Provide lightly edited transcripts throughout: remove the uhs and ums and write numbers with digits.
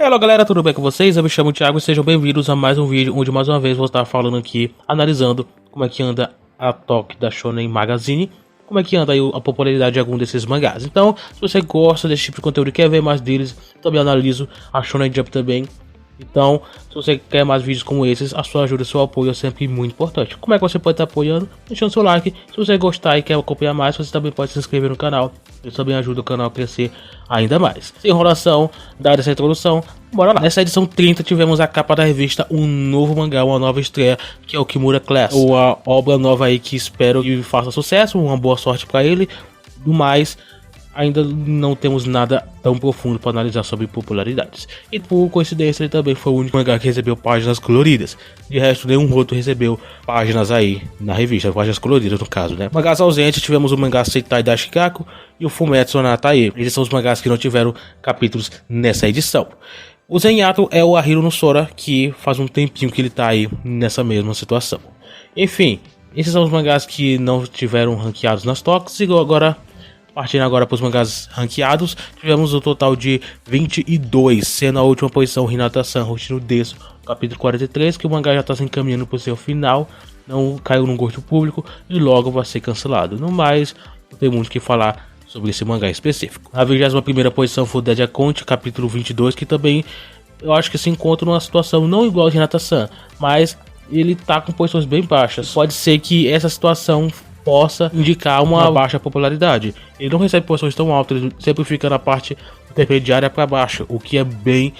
Hello galera, tudo bem com vocês? Eu me chamo Thiago e sejam bem-vindos a mais um vídeo onde mais uma vez vou estar falando aqui, analisando como é que anda a Toque da Shonen Magazine, como é que anda aí a popularidade de algum desses mangás. Então, se você gosta desse tipo de conteúdo e quer ver mais deles, também analiso a Shonen Jump também. Então, se você quer mais vídeos como esses, a sua ajuda e seu apoio é sempre muito importante. Como é que você pode estar apoiando? Deixando seu like. Se você gostar e quer acompanhar mais, você também pode se inscrever no canal. Isso também ajuda o canal a crescer ainda mais. Sem enrolação, dada essa introdução, bora lá. Nessa edição 30 tivemos a capa da revista, um novo mangá, uma nova estreia, que é o Kimura Class. Uma obra nova aí que espero que faça sucesso, uma boa sorte para ele. Do mais, ainda não temos nada tão profundo para analisar sobre popularidades. E por coincidência ele também foi o único mangá que recebeu páginas coloridas. De resto, nenhum outro recebeu páginas aí na revista, páginas coloridas no caso, né? Mangás ausentes, tivemos o mangá Seitai da Shikaku e o Fumetsu no Atae. Esses são os mangás que não tiveram capítulos nessa edição. O Zenyatta é o Ahiro no Sora, que faz um tempinho que ele tá aí nessa mesma situação. Enfim, esses são os mangás que não tiveram ranqueados nas toques e agora... Partindo agora para os mangás ranqueados, tivemos o total de 22, sendo a última posição Hinata-san Hoshino Desu, capítulo 43, que o mangá já está se encaminhando para o seu final, não caiu no gosto público e logo vai ser cancelado. No mais, não tem muito o que falar sobre esse mangá específico. A 21ª posição foi o Dead Account, capítulo 22, que também eu acho que se encontra numa situação não igual a Hinata-san, mas ele tá com posições bem baixas. Pode ser que essa situação possa indicar uma baixa popularidade. Ele não recebe posições tão altas, ele sempre fica na parte intermediária para baixo, o que é bem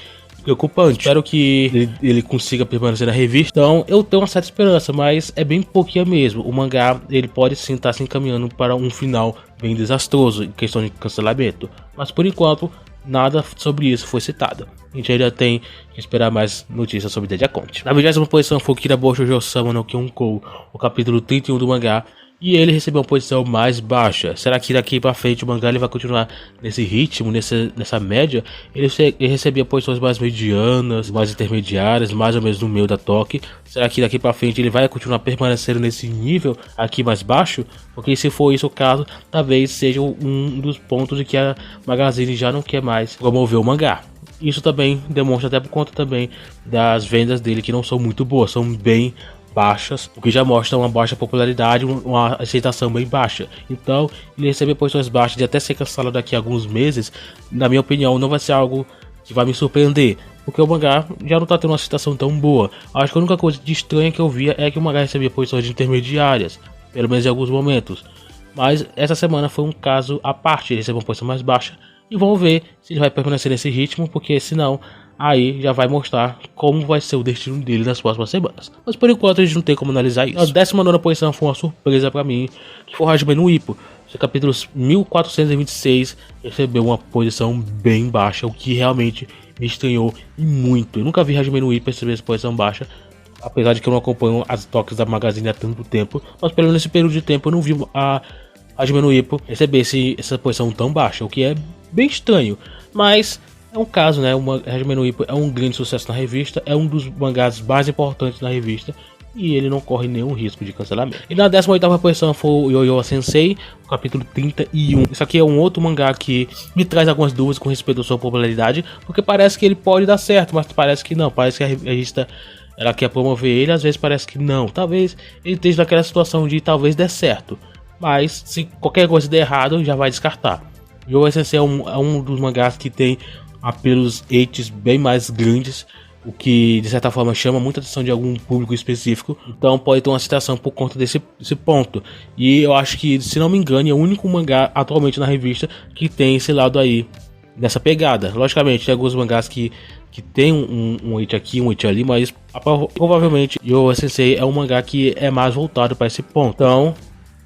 preocupante. Espero que ele consiga permanecer na revista. Então eu tenho uma certa esperança, mas é bem pouquinho mesmo. O mangá ele pode sim estar se encaminhando para um final bem desastroso em questão de cancelamento, mas por enquanto nada sobre isso foi citado. A gente ainda tem que esperar mais notícias sobre Dead Account. Na 20ª posição foi o Kirabo Shoujo-sama no Kyunkou, o capítulo 31 do mangá, e ele recebeu uma posição mais baixa. Será que daqui pra frente o mangá ele vai continuar nesse ritmo, nessa média? Ele recebia posições mais medianas, mais intermediárias, mais ou menos no meio da toque. Será que daqui pra frente ele vai continuar permanecendo nesse nível aqui mais baixo? Porque se for isso o caso, talvez seja um dos pontos em que a Magazine já não quer mais promover o mangá. Isso também demonstra até por conta também das vendas dele, que não são muito boas, são bem baixas, o que já mostra uma baixa popularidade, uma aceitação bem baixa. Então, ele receber posições baixas de até ser cancelado daqui a alguns meses, na minha opinião, não vai ser algo que vai me surpreender, porque o mangá já não tá tendo uma aceitação tão boa. Acho que a única coisa de estranha que eu via é que o mangá recebia posições intermediárias, pelo menos em alguns momentos. Mas essa semana foi um caso à parte, ele recebeu uma posição mais baixa, e vamos ver se ele vai permanecer nesse ritmo, porque senão aí já vai mostrar como vai ser o destino dele nas próximas semanas. Mas por enquanto a gente não tem como analisar isso. A 19ª posição foi uma surpresa pra mim, que foi o Hajime no Ippo. Seu capítulo 1426 recebeu uma posição bem baixa, o que realmente me estranhou e muito. Eu nunca vi Hajime no Ippo receber essa posição baixa, apesar de que eu não acompanho as toques da Magazine há tanto tempo. Mas pelo menos nesse período de tempo eu não vi a Hajime no Ippo receber essa posição tão baixa, o que é bem estranho. Mas é um caso, né? O Hajime no Ippo é um grande sucesso na revista, é um dos mangás mais importantes na revista e ele não corre nenhum risco de cancelamento. E na 18ª posição foi o Yoyo Sensei, o capítulo 31. Isso aqui é um outro mangá que me traz algumas dúvidas com respeito à sua popularidade, porque parece que ele pode dar certo, mas parece que não. Parece que a revista ela quer promover ele, às vezes parece que não. Talvez ele esteja naquela situação de talvez dê certo, mas se qualquer coisa der errado, já vai descartar. Yoyo Sensei é um dos mangás que tem apelos eights bem mais grandes, o que de certa forma chama muita atenção de algum público específico, então pode ter uma citação por conta desse ponto. E eu acho que, se não me engano, é o único mangá atualmente na revista que tem esse lado aí, nessa pegada. Logicamente tem alguns mangás que tem um eight aqui, um eight ali, mas provavelmente Yoyo Sensei é um mangá que é mais voltado para esse ponto, então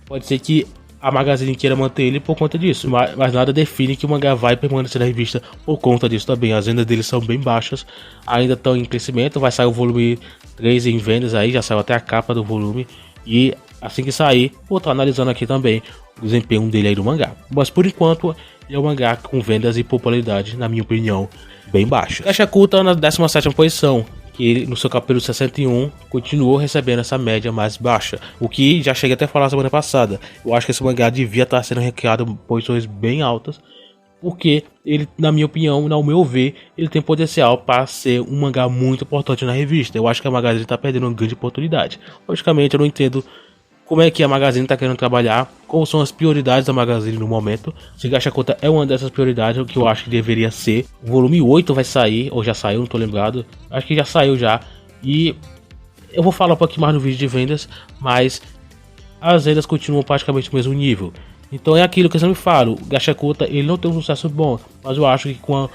pode ser que a Magazine queira manter ele por conta disso, mas nada define que o mangá vai permanecer na revista por conta disso também. As vendas dele são bem baixas, ainda estão em crescimento, vai sair o volume 3 em vendas aí, já saiu até a capa do volume, e assim que sair, vou estar analisando aqui também o desempenho dele aí do mangá. Mas por enquanto, ele é um mangá com vendas e popularidade, na minha opinião, bem baixa. Gashaku tá na 17ª posição, que no seu capítulo 61 continuou recebendo essa média mais baixa, o que já cheguei até a falar semana passada. Eu acho que esse mangá devia estar sendo ranqueado em posições bem altas, porque ele, na minha opinião, ao meu ver, ele tem potencial para ser um mangá muito importante na revista. Eu acho que a Magazine tá perdendo uma grande oportunidade. Logicamente, eu não entendo como é que a Magazine tá querendo trabalhar, quais são as prioridades da Magazine no momento. Se Gashakota é uma dessas prioridades, o que eu acho que deveria ser. O volume 8 vai sair, ou já saiu, não tô lembrado. Acho que já saiu já. E eu vou falar um pouquinho mais no vídeo de vendas, mas as vendas continuam praticamente no mesmo nível. Então é aquilo que eu sempre falo, o Gashakota ele não tem um sucesso bom, mas eu acho que com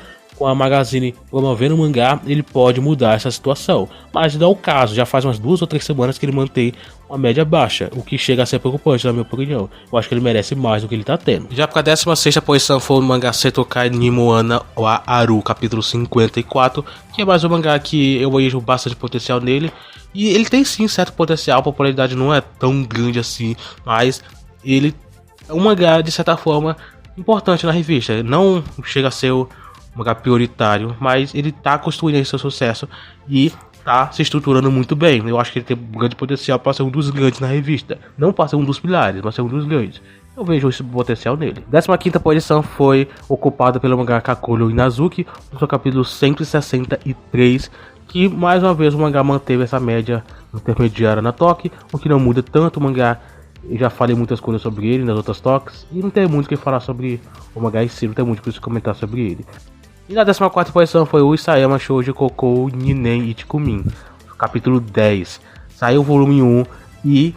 a Magazine promovendo o mangá, ele pode mudar essa situação. Mas não é o caso, já faz umas 2 ou 3 semanas que ele mantém uma média baixa, o que chega a ser preocupante na minha opinião. Eu acho que ele merece mais do que ele tá tendo. Já para a 16ª posição foi o mangá Setokai Nimoana wa Aru, capítulo 54, que é mais um mangá que eu vejo bastante potencial nele. E ele tem sim certo potencial, a popularidade não é tão grande assim, mas ele é um mangá de certa forma importante na revista. Não chega a ser um mangá prioritário, mas ele tá construindo seu sucesso e tá se estruturando muito bem. Eu acho que ele tem um grande potencial para ser um dos grandes na revista. Não para ser um dos pilares, mas ser um dos grandes. Eu vejo esse potencial nele. 15ª posição foi ocupada pelo mangá Kakuro Inazuki, no seu capítulo 163, que mais uma vez o mangá manteve essa média intermediária na Toque, o que não muda tanto o mangá. Eu já falei muitas coisas sobre ele nas outras toques, e não tem muito o que falar sobre o mangá em si, não tem muito o que comentar sobre ele. E na 14ª posição foi o Isayama Shoujo Kokou Ninen Ichikumin, capítulo 10. Saiu o volume 1 e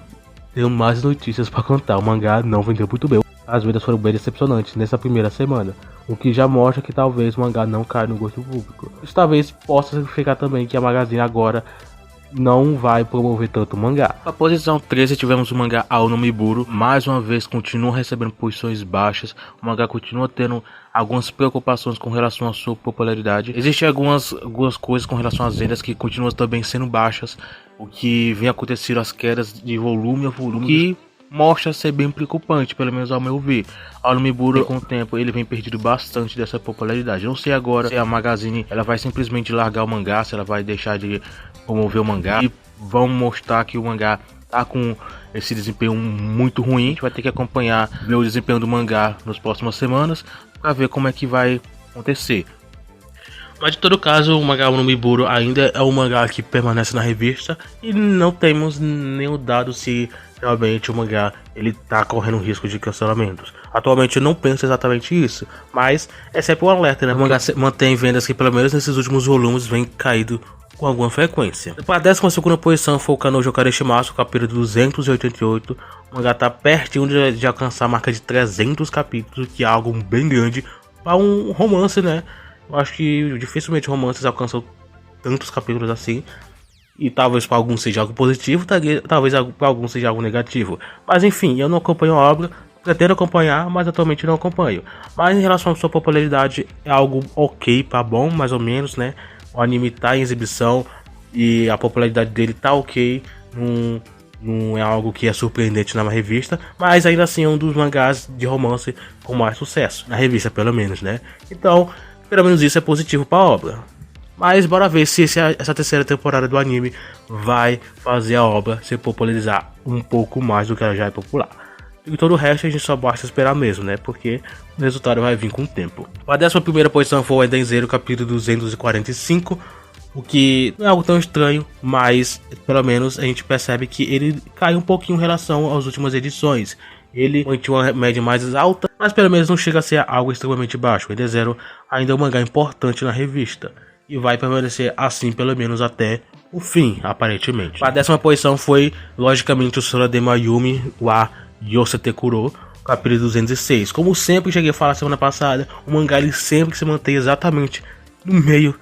tenho mais notícias para contar. O mangá não vendeu muito bem. As vendas foram bem decepcionantes nessa primeira semana, o que já mostra que talvez o mangá não caia no gosto público. Isso talvez possa significar também que a Magazine agora não vai promover tanto o mangá. Na posição 13 tivemos o mangá Ao no Miburo, mais uma vez continua recebendo posições baixas, o mangá continua tendo algumas preocupações com relação à sua popularidade. Existem algumas coisas com relação às vendas que continuam também sendo baixas, o que vem acontecendo as quedas de volume a volume, que mostra ser bem preocupante, pelo menos ao meu ver. Ao no Miburo, com o tempo, ele vem perdido bastante dessa popularidade. Eu não sei agora se a Magazine ela vai simplesmente largar o mangá, se ela vai deixar de promover o mangá e vão mostrar que o mangá tá com esse desempenho muito ruim. A gente vai ter que acompanhar, ver o desempenho do mangá nas próximas semanas para ver como é que vai acontecer. Mas de todo caso, o mangá no Miburo ainda é um mangá que permanece na revista e não temos nenhum dado se realmente o mangá ele tá correndo risco de cancelamentos. Atualmente eu não penso exatamente isso, mas é sempre um alerta, né? O mangá mantém vendas que pelo menos nesses últimos volumes vem caído com alguma frequência. Para a 12ª posição foi o Kanojo Kareshimasu, capítulo 288. O mangá tá pertinho de alcançar a marca de 300 capítulos, que é algo bem grande para um romance, né? Eu acho que dificilmente romances alcançam tantos capítulos assim. E talvez para alguns seja algo positivo, talvez para alguns seja algo negativo. Mas enfim, eu não acompanho a obra, pretendo acompanhar, mas atualmente não acompanho. Mas em relação à sua popularidade, é algo ok para bom, mais ou menos, né? O anime tá em exibição e a popularidade dele tá ok. Não é algo que é surpreendente na revista, mas ainda assim é um dos mangás de romance com mais sucesso. Na revista, pelo menos, né? Então, pelo menos isso é positivo para a obra. Mas bora ver se essa terceira temporada do anime vai fazer a obra se popularizar um pouco mais do que ela já é popular. E todo o resto a gente só basta esperar mesmo, né? Porque o resultado vai vir com o tempo. A 11ª posição foi o Eden Zero, capítulo 245. O que não é algo tão estranho, mas pelo menos a gente percebe que ele cai um pouquinho em relação às últimas edições. Ele mantinha uma média mais alta, mas pelo menos não chega a ser algo extremamente baixo. O Eden Zero ainda é um mangá importante na revista. E vai permanecer assim pelo menos até o fim, aparentemente. A 10ª posição foi, logicamente, o Sora de Mayumi wa Yosete Kuro, capítulo 206. Como sempre cheguei a falar semana passada, o mangá ele sempre se mantém exatamente no meio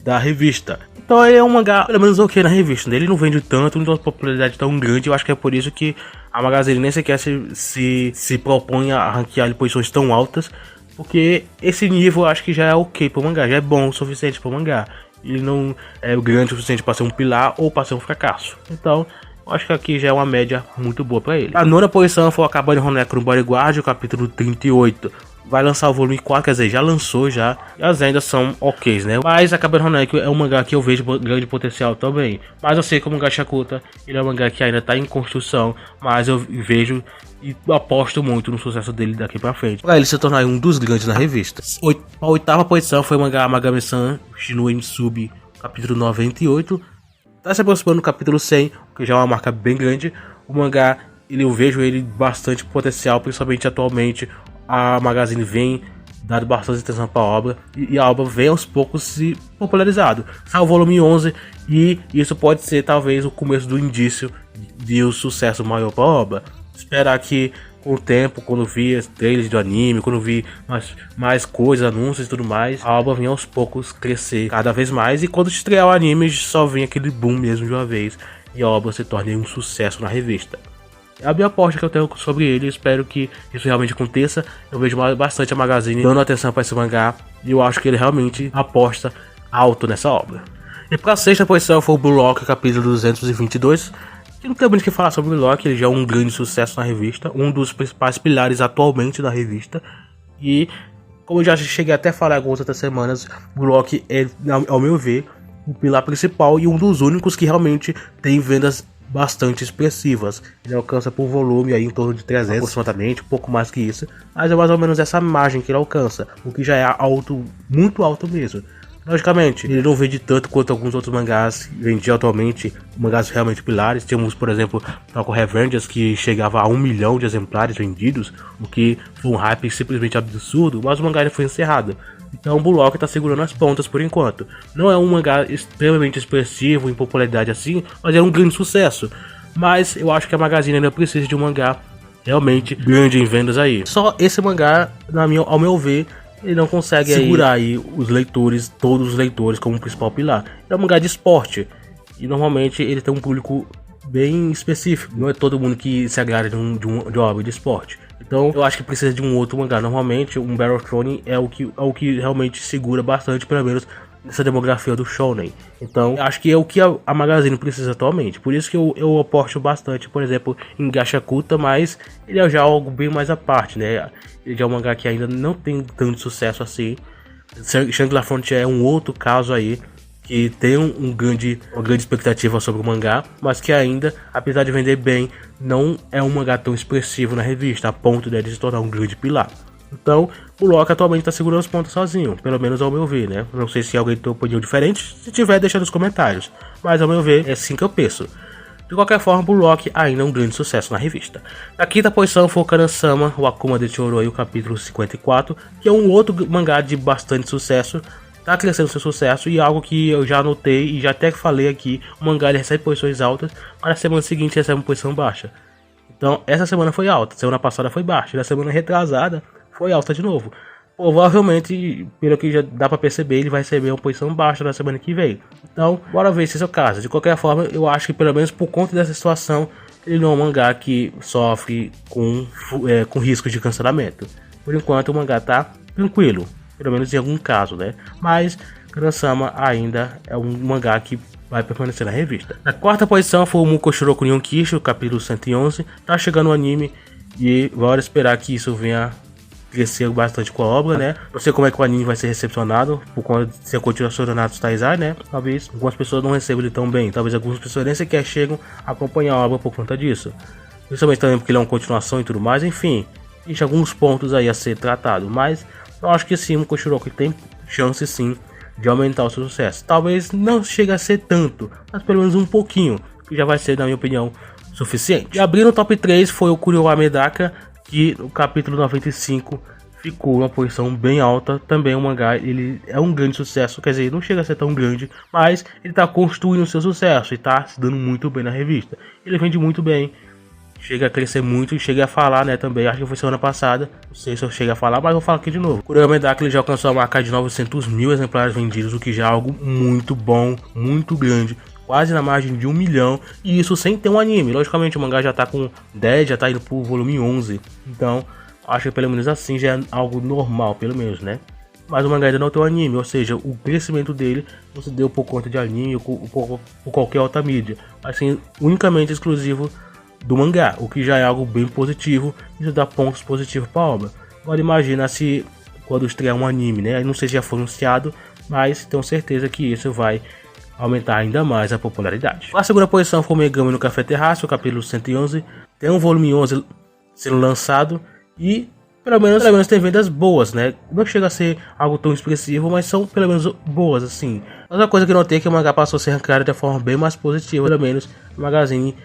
da revista. Então ele é um mangá pelo menos ok na revista. Ele não vende tanto, não tem uma popularidade tão grande. Eu acho que é por isso que a Magazine nem sequer se propõe a ranquear posições tão altas. Porque esse nível eu acho que já é ok pro mangá, já é bom o suficiente pro mangá. Ele não é grande o suficiente para ser um pilar ou para ser um fracasso. Então, eu acho que aqui já é uma média muito boa para ele. A 9ª posição foi o Akabane Honeko no Bodyguard, o capítulo 38. Vai lançar o volume 4, quer dizer, já lançou já. E as vendas são ok, né? Mas Akabane Honeko é um mangá que eu vejo grande potencial também. Mas eu sei que o mangá Shakuta, ele é um mangá que ainda tá em construção. Mas eu vejo e aposto muito no sucesso dele daqui pra frente, pra ele se tornar um dos grandes na revista. A oitava posição foi o mangá Magami-san Shinuen Sub, capítulo 98. Tá se aproximando do capítulo 100, que já é uma marca bem grande. O mangá, eu vejo ele bastante potencial, principalmente atualmente. A Magazine vem dado bastante atenção para a obra e a obra vem aos poucos se popularizado. Sai o volume 11 e isso pode ser talvez o começo do indício de um sucesso maior para a obra. Esperar que com o tempo, quando vi trailers do anime, quando vi mais coisas, anúncios e tudo mais, a obra vinha aos poucos crescer cada vez mais, e quando estrear o anime só vem aquele boom mesmo de uma vez e a obra se torne um sucesso na revista. É a minha aposta que eu tenho sobre ele, espero que isso realmente aconteça. Eu vejo bastante a Magazine dando atenção para esse mangá e eu acho que ele realmente aposta alto nessa obra. E para a sexta posição foi o Blue Lock, capítulo 222. Que não tem muito o que falar sobre o Blue Lock, ele já é um grande sucesso na revista, um dos principais pilares atualmente da revista. E como eu já cheguei até a falar algumas outras semanas, o Blue Lock é, ao meu ver, o pilar principal e um dos únicos que realmente tem vendas bastante expressivas. Ele alcança por volume aí em torno de 300 aproximadamente, um pouco mais que isso, mas é mais ou menos essa margem que ele alcança, o que já é alto, muito alto mesmo. Logicamente, ele não vende tanto quanto alguns outros mangás vendiam atualmente, mangás realmente pilares. Temos, por exemplo, Tokyo Revengers, que chegava a 1 milhão de exemplares vendidos, o que foi um hype simplesmente absurdo, mas o mangá já foi encerrado. Então o Blue Lock tá segurando as pontas por enquanto. Não é um mangá extremamente expressivo em popularidade assim, mas é um grande sucesso. Mas eu acho que a Magazine ainda precisa de um mangá realmente grande em vendas aí. Só esse mangá, ao meu ver, ele não consegue segurar aí os leitores, todos os leitores, como principal pilar. É um mangá de esporte e normalmente ele tem um público bem específico. Não é todo mundo que se agrada de uma obra de esporte. Então eu acho que precisa de um outro mangá. Normalmente um Battle Shonen é o que realmente segura bastante, pelo menos nessa demografia do Shonen. Então eu acho que é o que a Magazine precisa atualmente. Por isso que eu aposto bastante, por exemplo, em Gachakuta, mas ele é já algo bem mais à parte, né? Ele já é um mangá que ainda não tem tanto sucesso assim. Shangri-La Frontier é um outro caso aí, que tem uma grande expectativa sobre o mangá, mas que ainda, apesar de vender bem, não é um mangá tão expressivo na revista, a ponto de se tornar um grande pilar. Então, o Loki atualmente está segurando os pontos sozinho, pelo menos ao meu ver, né? Não sei se alguém tem opinião diferente, se tiver, deixa nos comentários. Mas ao meu ver, é assim que eu penso. De qualquer forma, o Loki ainda é um grande sucesso na revista. Na quinta posição foi o Karan-sama, o Akuma de Choroi, o capítulo 54, que é um outro mangá de bastante sucesso. Tá crescendo seu sucesso e algo que eu já anotei e já até falei aqui, o mangá ele recebe posições altas, mas na semana seguinte recebe uma posição baixa. Então essa semana foi alta, semana passada foi baixa, na semana retrasada foi alta de novo. Provavelmente, pelo que já dá pra perceber, ele vai receber uma posição baixa na semana que vem. Então, bora ver se esse é o caso. De qualquer forma, eu acho que pelo menos por conta dessa situação, ele não é um mangá que sofre com risco de cancelamento. Por enquanto o mangá tá tranquilo. Pelo menos em algum caso, né? Mas Karan-sama ainda é um mangá que vai permanecer na revista. Na quarta posição foi o Mukoshiro Nyonkisho, capítulo 111. Tá chegando o anime e bora esperar que isso venha crescer bastante com a obra, né? Não sei como é que o anime vai ser recepcionado por conta de ser a continuação do Natsu Taizai, né? Talvez algumas pessoas não recebam ele tão bem. Talvez algumas pessoas nem sequer chegam a acompanhar a obra por conta disso. Principalmente também porque ele é uma continuação e tudo mais. Enfim, existe alguns pontos aí a ser tratado, mas eu acho que sim, o Koshiroki tem chance sim de aumentar o seu sucesso. Talvez não chegue a ser tanto, mas pelo menos um pouquinho, que já vai ser, na minha opinião, suficiente. E abrindo o top 3 foi o Kuryo Medaka, que no capítulo 95 ficou uma posição bem alta. Também o mangá, ele é um grande sucesso, quer dizer, não chega a ser tão grande, mas ele está construindo o seu sucesso e está se dando muito bem na revista. Ele vende muito bem, chega a crescer muito e chega a falar, né, também, acho que foi semana passada, não sei se eu cheguei a falar, mas vou falar aqui de novo. Kuryo Medaka ele já alcançou a marca de 900 mil exemplares vendidos, o que já é algo muito bom, muito grande, quase na margem de 1 milhão, e isso sem ter um anime. Logicamente o mangá já tá com 10, já tá indo pro volume 11, então acho que pelo menos assim já é algo normal, pelo menos, né. Mas o mangá ainda não tem um anime, ou seja, o crescimento dele não se deu por conta de anime ou por qualquer outra mídia, mas sim unicamente exclusivo do mangá, o que já é algo bem positivo, isso dá pontos positivos para a obra. Agora imagina se quando estrear um anime, né? Não sei se já foi anunciado, mas tenho certeza que isso vai aumentar ainda mais a popularidade. A segunda posição foi o Megami no Café Terráqueo, capítulo 111, tem um volume 11 sendo lançado e pelo menos tem vendas boas, né? Não chega a ser algo tão expressivo, mas são pelo menos boas, assim. Outra coisa que eu notei é que o mangá passou a ser ranqueado de forma bem mais positiva, pelo menos o Magazine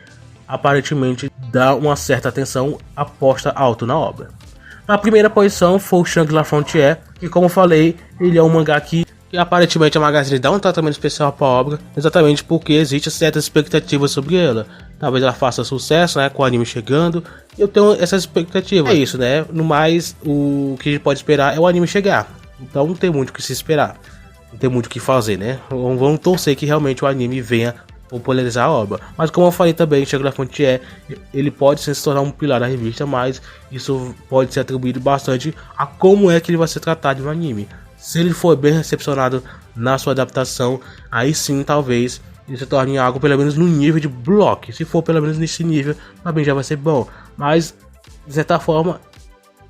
aparentemente dá uma certa atenção, aposta alto na obra. Na primeira posição foi o Shangri-La Frontier, que como eu falei, ele é um mangá que aparentemente a Magazine dá um tratamento especial para a obra, exatamente porque existe certas expectativas sobre ela. Talvez ela faça sucesso, né, com o anime chegando, e eu tenho essas expectativas. É isso, né, no mais, o que a gente pode esperar é o anime chegar, então não tem muito o que se esperar, não tem muito o que fazer, né, vamos torcer que realmente o anime venha popularizar a obra. Mas como eu falei também, Shangri-La Frontier, ele pode se tornar um pilar da revista, mas isso pode ser atribuído bastante a como é que ele vai ser tratado no anime. Se ele for bem recepcionado na sua adaptação, aí sim talvez ele se torne algo pelo menos no nível de Block. Se for pelo menos nesse nível, também já vai ser bom. Mas de certa forma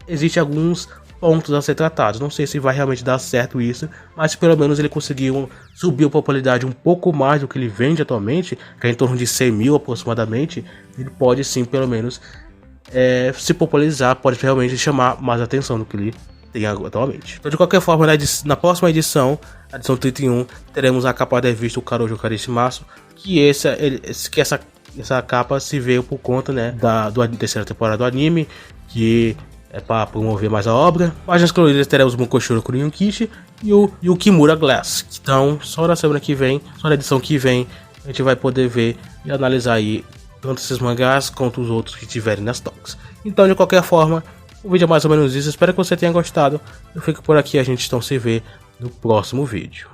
existem alguns pontos a ser tratados. Não sei se vai realmente dar certo isso, mas se pelo menos ele conseguiu subir a popularidade um pouco mais do que ele vende atualmente, que é em torno de 100 mil aproximadamente, ele pode sim pelo menos se popularizar, pode realmente chamar mais atenção do que ele tem atualmente. Então, de qualquer forma, na próxima edição, a edição 31, teremos a capa da revista O Karoujo Karishimasu, que essa capa se veio por conta, né, da terceira temporada do anime, que é para promover mais a obra. Páginas coloridas teremos o Mukoshiro Kuryukishi e o Kimura Glass. Então, só na semana que vem, só na edição que vem, a gente vai poder ver e analisar aí tanto esses mangás quanto os outros que tiverem nas stocks. Então, de qualquer forma, o vídeo é mais ou menos isso. Espero que você tenha gostado. Eu fico por aqui, a gente então se vê no próximo vídeo.